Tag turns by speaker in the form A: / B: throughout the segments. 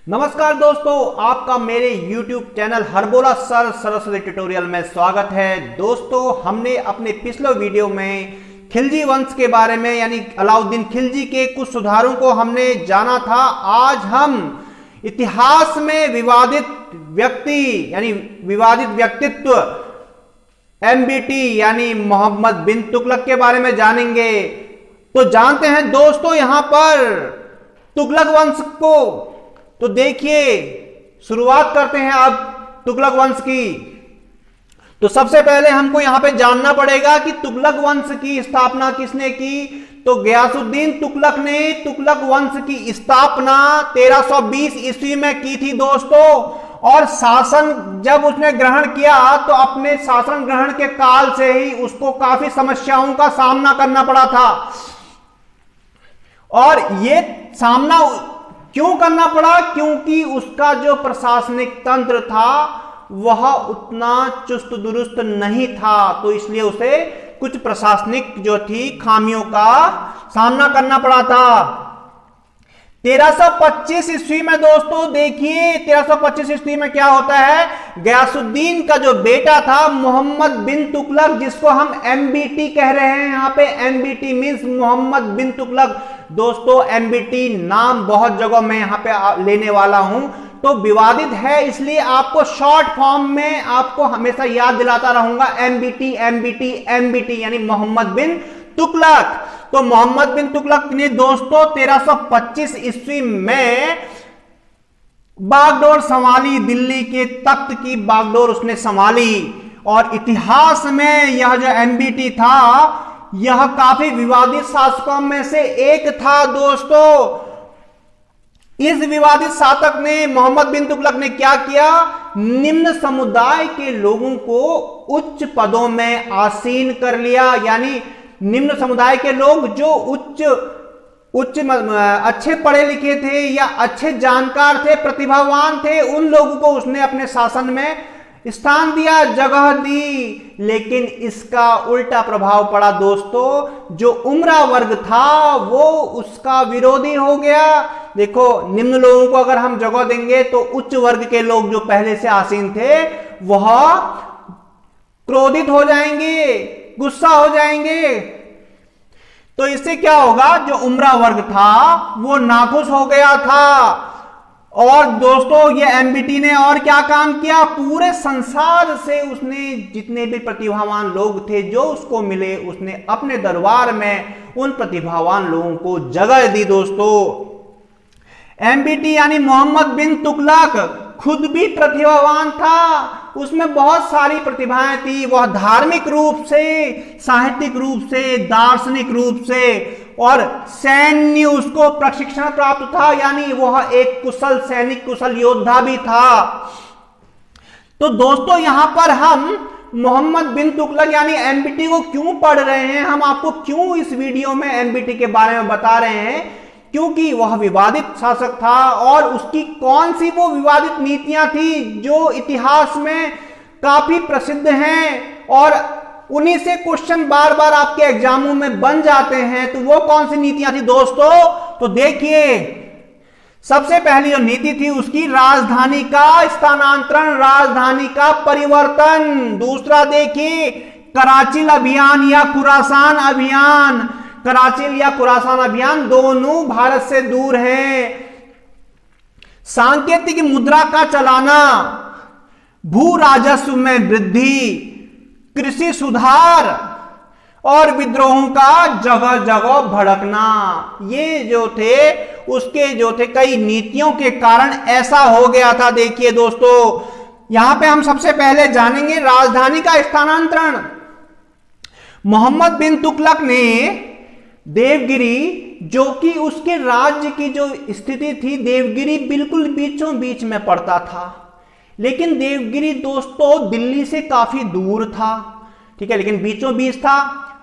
A: नमस्कार दोस्तों, आपका मेरे YouTube channel Harbola sir Saraswati tutorial में स्वागत है। दोस्तों, हमने अपने पिछले वीडियो में खिलजी वंश के बारे में यानी अलाउद्दीन खिलजी के कुछ सुधारों को हमने जाना था। आज हम इतिहास में विवादित व्यक्ति यानी विवादित व्यक्तित्व MBT यानी मोहम्मद बिन तुगलक के बारे में जानेंगे। तो जानते हैं दोस्तों, यहां पर तुगलक वंश को तो देखिए, शुरुआत करते हैं अब तुगलक वंश की। तो सबसे पहले हमको यहां पे जानना पड़ेगा कि तुगलक वंश की स्थापना किसने की। तो गयासुद्दीन तुगलक ने तुगलक वंश की स्थापना 1320 ईस्वी में की थी दोस्तों। और शासन जब उसने ग्रहण किया तो अपने शासन ग्रहण के काल से ही उसको काफी समस्याओं का सामना करना पड़ा था। और ये सामना क्यों करना पड़ा? क्योंकि उसका जो प्रशासनिक तंत्र था वह उतना चुस्त दुरुस्त नहीं था, तो इसलिए उसे कुछ प्रशासनिक जो थी खामियों का सामना करना पड़ा था। 1325 ईस्वी में दोस्तों देखिए, 1325 ईस्वी में क्या होता है, गयासुद्दीन का जो बेटा था मोहम्मद बिन तुगलक, जिसको हम MBT कह रहे हैं, यहाँ पे MBT मींस मोहम्मद बिन तुगलक। दोस्तों, MBT नाम बहुत जगह मैं यहाँ पे लेने वाला हूं, तो विवादित है, इसलिए आपको शॉर्ट फॉर्म में आपको हमेशा याद दिलाता रहूंगा MBT MBT MBT यानी मोहम्मद बिन तुगलक। तो मोहम्मद बिन तुगलक ने दोस्तों 1325 ईस्वी में बागडोर संभाली, दिल्ली के तख्त की बागडोर उसने संभाली। और इतिहास में यह जो MBT था यह काफी विवादित शासकों में से एक था दोस्तों। इस विवादित शासक ने मोहम्मद बिन तुगलक ने क्या किया, निम्न समुदाय के लोगों को उच्च पदों में आसीन कर लिया। यानी निम्न समुदाय के लोग जो अच्छे पढ़े लिखे थे या अच्छे जानकार थे, प्रतिभावान थे, उन लोगों को उसने अपने शासन में स्थान दिया, जगह दी। लेकिन इसका उल्टा प्रभाव पड़ा दोस्तों, जो उमरा वर्ग था वो उसका विरोधी हो गया। देखो, निम्न लोगों को अगर हम जगह देंगे तो उच्च वर्ग के लोग जो पहले से आसीन थे वह क्रोधित हो जाएंगे, गुस्सा हो जाएंगे। तो इससे क्या होगा, जो उमरा वर्ग था वो नाखुश हो गया था। और दोस्तों, ये MBT ने और क्या काम किया, पूरे संसार से उसने जितने भी प्रतिभावान लोग थे जो उसको मिले, उसने अपने दरबार में उन प्रतिभावान लोगों को जगह दी दोस्तों। MBT यानी मोहम्मद बिन तुगलक खुद भी प्रतिभावान था, उसमें बहुत सारी प्रतिभाएं थी। वह धार्मिक रूप से, साहित्यिक रूप से, दार्शनिक रूप से और सैन्य उसको प्रशिक्षण प्राप्त था, यानी वह एक कुशल सैनिक, कुशल योद्धा भी था। तो दोस्तों, यहां पर हम मोहम्मद बिन तुगलक यानी MBT को क्यों पढ़ रहे हैं, हम आपको क्यों इस वीडियो में MBT के बारे में बता रहे हैं, क्योंकि वह विवादित शासक था और उसकी कौन सी वो विवादित नीतियां थी जो इतिहास में काफी प्रसिद्ध हैं और उन्हीं से क्वेश्चन बार बार आपके एग्जामों में बन जाते हैं। तो वो कौन सी नीतियां थी दोस्तों? तो देखिए, सबसे पहली जो नीति थी उसकी राजधानी का स्थानांतरण, राजधानी का परिवर्तन। दूसरा देखिए, कराची अभियान या खुरासान अभियान। कराची या खुरासान अभियान दोनों भारत से दूर हैं। सांकेतिक मुद्रा का चलाना, भू राजस्व में वृद्धि, कृषि सुधार और विद्रोहों का जगह जगह भड़कना, ये जो थे उसके जो थे कई नीतियों के कारण ऐसा हो गया था। देखिए दोस्तों, यहां पे हम सबसे पहले जानेंगे राजधानी का स्थानांतरण। मोहम्मद बिन तुगलक ने देवगिरी, जो कि उसके राज्य की जो स्थिति थी, देवगिरी बिल्कुल बीचों बीच में पड़ता था, लेकिन देवगिरी दोस्तों दिल्ली से काफी दूर था, ठीक है, लेकिन बीचों बीच था।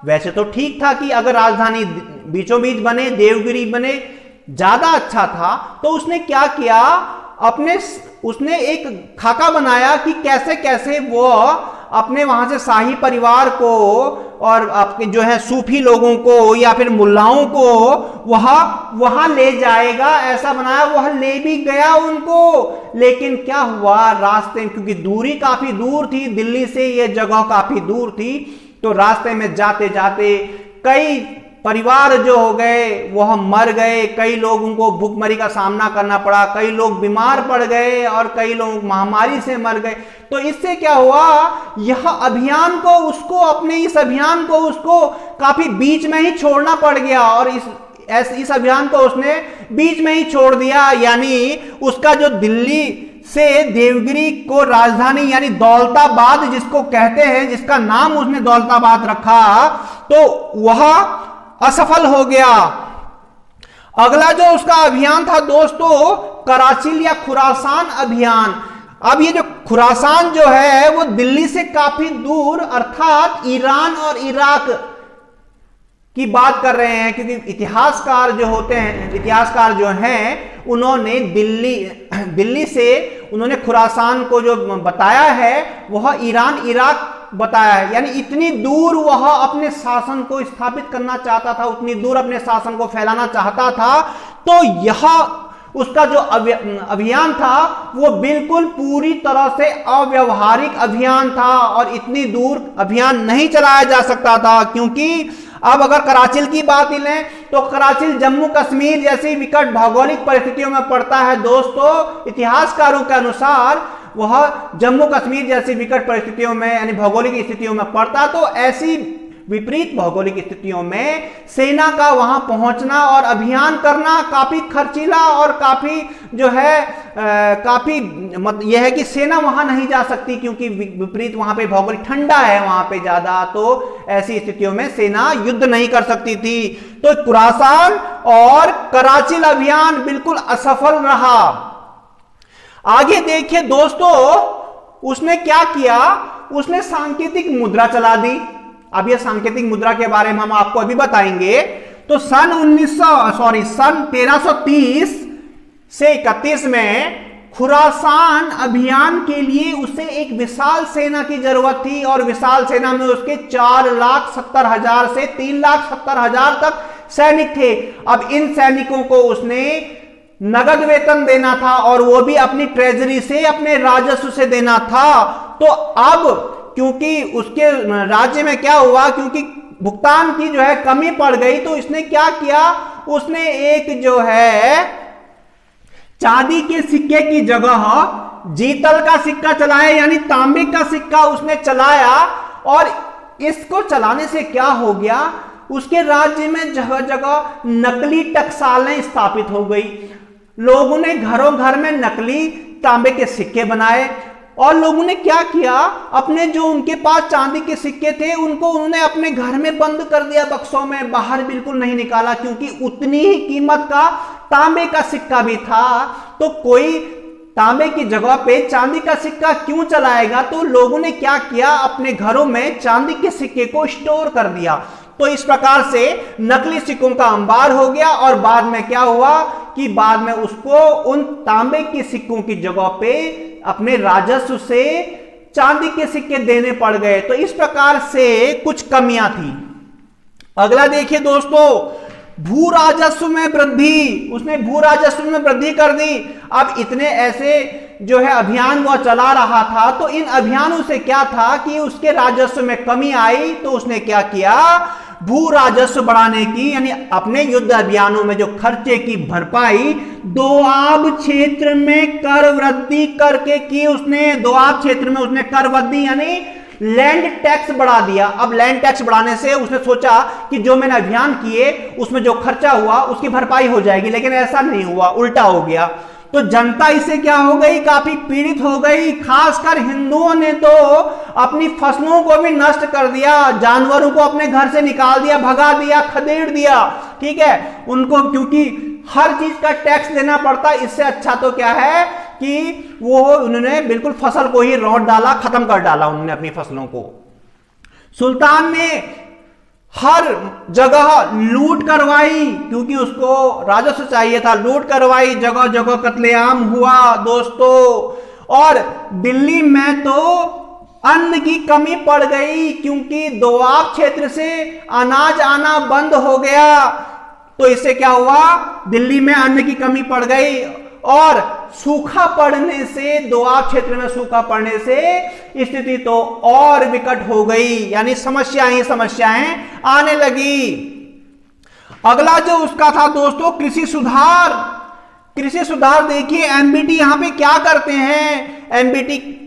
A: वैसे तो ठीक था कि अगर राजधानी बीचों बीच बने, देवगिरी बने, ज्यादा अच्छा था। तो उसने क्या किया, उसने एक खाका बनाया कि कैसे कैसे वो अपने वहां से शाही परिवार को और आपके जो है सूफी लोगों को या फिर मुल्लाओं को वहां ले जाएगा, ऐसा बनाया। वह ले भी गया उनको, लेकिन क्या हुआ, रास्ते में क्योंकि दूरी काफी दूर थी, दिल्ली से यह जगह काफी दूर थी, तो रास्ते में जाते जाते कई परिवार जो हो गए वह मर गए, कई लोगों को भूखमरी का सामना करना पड़ा, कई लोग बीमार पड़ गए और कई लोग महामारी से मर गए। तो इससे क्या हुआ, यह अभियान को उसको अपने इस अभियान को उसको काफी बीच में ही छोड़ना पड़ गया और इस अभियान को उसने बीच में ही छोड़ दिया। यानी उसका जो दिल्ली से देवगिरी को राजधानी यानी दौलताबाद जिसको कहते हैं, जिसका नाम उसने दौलताबाद रखा, तो वह असफल हो गया। अगला जो उसका अभियान था दोस्तों, कराची या खुरासान अभियान। अब ये जो खुरासान जो है वो दिल्ली से काफी दूर अर्थात ईरान और इराक की बात कर रहे हैं, क्योंकि इतिहासकार जो होते हैं, इतिहासकार जो हैं, उन्होंने दिल्ली से उन्होंने खुरासान को जो बताया है वह ईरान इराक बताया है। यानी इतनी दूर वह अपने शासन को स्थापित करना चाहता था, उतनी दूर अपने शासन को फैलाना चाहता था। तो यह उसका जो अभियान था वो बिल्कुल पूरी तरह से अव्यावहारिक अभियान था और इतनी दूर अभियान नहीं चलाया जा सकता था, क्योंकि अब अगर कराची की बात ही लें तो कराची जम्मू कश्मीर जैसी विकट भौगोलिक परिस्थितियों में पड़ता है दोस्तों। इतिहासकारों के अनुसार वह जम्मू कश्मीर जैसी विकट परिस्थितियों में यानी भौगोलिक स्थितियों में पड़ता, तो ऐसी विपरीत भौगोलिक स्थितियों में सेना का वहां पहुंचना और अभियान करना काफी खर्चीला और काफी जो है काफी यह है कि सेना वहां नहीं जा सकती, क्योंकि विपरीत वहां पे भौगोलिक ठंडा है वहां पे ज्यादा, तो ऐसी स्थितियों में सेना युद्ध नहीं कर सकती थी। तो खुरासान और कराची अभियान बिल्कुल असफल रहा। आगे देखिए दोस्तों, उसने क्या किया, उसने सांकेतिक मुद्रा चला दी। अब यह सांकेतिक मुद्रा के बारे में हम आपको अभी बताएंगे। तो सन 1330 से 31 में खुरासान अभियान के लिए उसे एक विशाल सेना की जरूरत थी और विशाल सेना में उसके 4,70,000 से 3,70,000 तक सैनिक थे। अब इन सैनिकों को उसने नगद वेतन देना था और वो भी अपनी ट्रेजरी से, अपने राजस्व से देना था। तो अब क्योंकि उसके राज्य में क्या हुआ, क्योंकि भुगतान की जो है कमी पड़ गई, तो इसने क्या किया, उसने एक जो है चांदी के सिक्के की जगह जीतल का सिक्का चलाया, यानी तांबे का सिक्का उसने चलाया। और इसको चलाने से क्या हो गया, उसके राज्य में जगह जगह नकली टकसालें स्थापित हो गई। लोगों ने घरों घर में नकली तांबे के सिक्के बनाए और लोगों ने क्या किया, अपने जो उनके पास चांदी के सिक्के थे उनको उन्होंने अपने घर में बंद कर दिया बक्सों में, बाहर बिल्कुल नहीं निकाला, क्योंकि उतनी ही कीमत का तांबे का सिक्का भी था। तो कोई तांबे की जगह पे चांदी का सिक्का क्यों चलाएगा, तो लोगों ने क्या किया, अपने घरों में चांदी के सिक्के को स्टोर कर दिया। तो इस प्रकार से नकली सिक्कों का अंबार हो गया और बाद में क्या हुआ कि बाद में उसको उन तांबे के सिक्कों की जगह पे अपने राजस्व से चांदी के सिक्के देने पड़ गए। तो इस प्रकार से कुछ कमियां थी। अगला देखिए दोस्तों, भू राजस्व में वृद्धि। उसने भू राजस्व में वृद्धि कर दी। अब इतने ऐसे जो है अभियान वह चला रहा था, तो इन अभियानों से क्या था कि उसके राजस्व में कमी आई। तो उसने क्या किया, भू राजस्व बढ़ाने की यानी अपने युद्ध अभियानों में जो खर्चे की भरपाई दोआब क्षेत्र में कर वृद्धि करके की उसने। दोआब क्षेत्र में उसने कर वृद्धि यानी लैंड टैक्स बढ़ा दिया। अब लैंड टैक्स बढ़ाने से उसने सोचा कि जो मैंने अभियान किए उसमें जो खर्चा हुआ उसकी भरपाई हो जाएगी, लेकिन ऐसा नहीं हुआ, उल्टा हो गया। तो जनता इससे क्या हो गई, काफी पीड़ित हो गई। खासकर हिंदुओं ने तो अपनी फसलों को भी नष्ट कर दिया, जानवरों को अपने घर से निकाल दिया, भगा दिया, खदेड़ दिया। ठीक है, उनको क्योंकि हर चीज का टैक्स देना पड़ता, इससे अच्छा तो क्या है कि वो उन्होंने बिल्कुल फसल को ही रोक डाला, खत्म कर डाला उन्होंने अपनी फसलों को। सुल्तान ने हर जगह लूट करवाई, क्योंकि उसको राजस्व चाहिए था, लूट करवाई, जगह जगह कत्लेआम हुआ दोस्तों। और दिल्ली में तो अन्न की कमी पड़ गई, क्योंकि दोआब क्षेत्र से अनाज आना बंद हो गया। तो इससे क्या हुआ, दिल्ली में अन्न की कमी पड़ गई और सूखा पड़ने से, दोआब क्षेत्र में सूखा पड़ने से स्थिति तो और विकट हो गई, यानी समस्याएं आने लगी। अगला जो उसका था दोस्तों कृषि सुधार। कृषि सुधार देखिए एमबीटी यहां पे क्या करते हैं, एमबीटी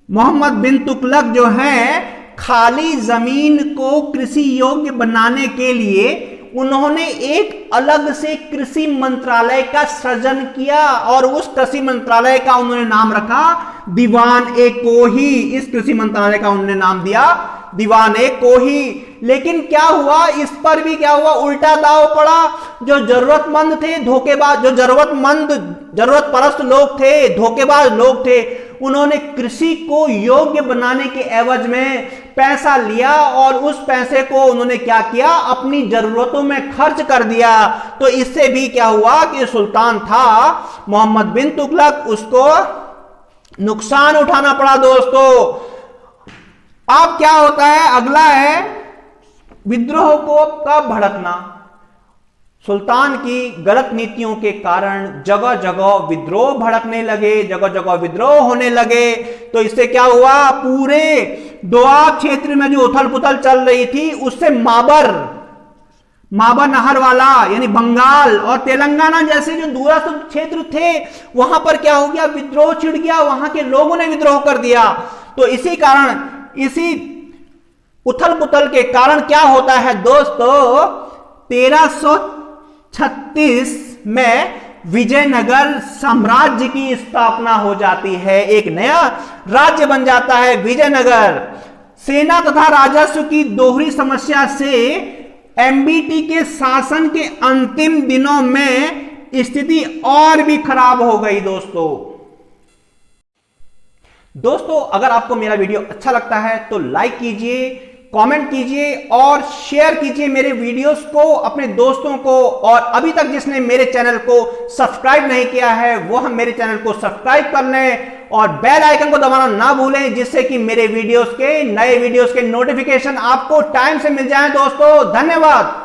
A: मोहम्मद बिन तुगलक जो है खाली जमीन को कृषि योग्य बनाने के लिए उन्होंने एक अलग से कृषि मंत्रालय का सृजन किया और उस कृषि मंत्रालय का उन्होंने नाम रखा दीवान-ए-कोही। इस कृषि मंत्रालय का उन्होंने नाम दिया दीवान-ए-कोही। लेकिन क्या हुआ, इस पर भी क्या हुआ, उल्टा दाव पड़ा। जो जरूरतमंद थे, धोखेबाज, जो जरूरत परस्त लोग थे, धोखेबाज लोग थे, उन्होंने कृषि को योग्य बनाने के एवज में पैसा लिया और उस पैसे को उन्होंने क्या किया, अपनी जरूरतों में खर्च कर दिया। तो इससे भी क्या हुआ कि सुल्तान था मोहम्मद बिन तुगलक, उसको नुकसान उठाना पड़ा दोस्तों। अब क्या होता है, अगला है विद्रोह को कब भड़कना। सुल्तान की गलत नीतियों के कारण जगह जगह विद्रोह भड़कने लगे, जगह जगह विद्रोह होने लगे। तो इससे क्या हुआ, पूरे दोआब क्षेत्र में जो उथल पुथल चल रही थी उससे माबर नहर वाला यानी बंगाल और तेलंगाना जैसे जो दूरस्थ क्षेत्र थे वहां पर क्या हो गया, विद्रोह छिड़ गया, वहां के लोगों ने विद्रोह कर दिया। तो इसी कारण, इसी उथल पुथल के कारण क्या होता है दोस्तों, 1336 में विजयनगर साम्राज्य की स्थापना हो जाती है, एक नया राज्य बन जाता है विजयनगर। सेना तथा राजस्व की दोहरी समस्या से एमबीटी के शासन के अंतिम दिनों में स्थिति और भी खराब हो गई दोस्तों अगर आपको मेरा वीडियो अच्छा लगता है तो लाइक कीजिए, कमेंट कीजिए और शेयर कीजिए मेरे वीडियोस को अपने दोस्तों को। और अभी तक जिसने मेरे चैनल को सब्सक्राइब नहीं किया है वह मेरे चैनल को सब्सक्राइब कर लें और बेल आइकन को दबाना ना भूलें, जिससे कि मेरे वीडियोस के, नए वीडियोस के नोटिफिकेशन आपको टाइम से मिल जाए दोस्तों। धन्यवाद।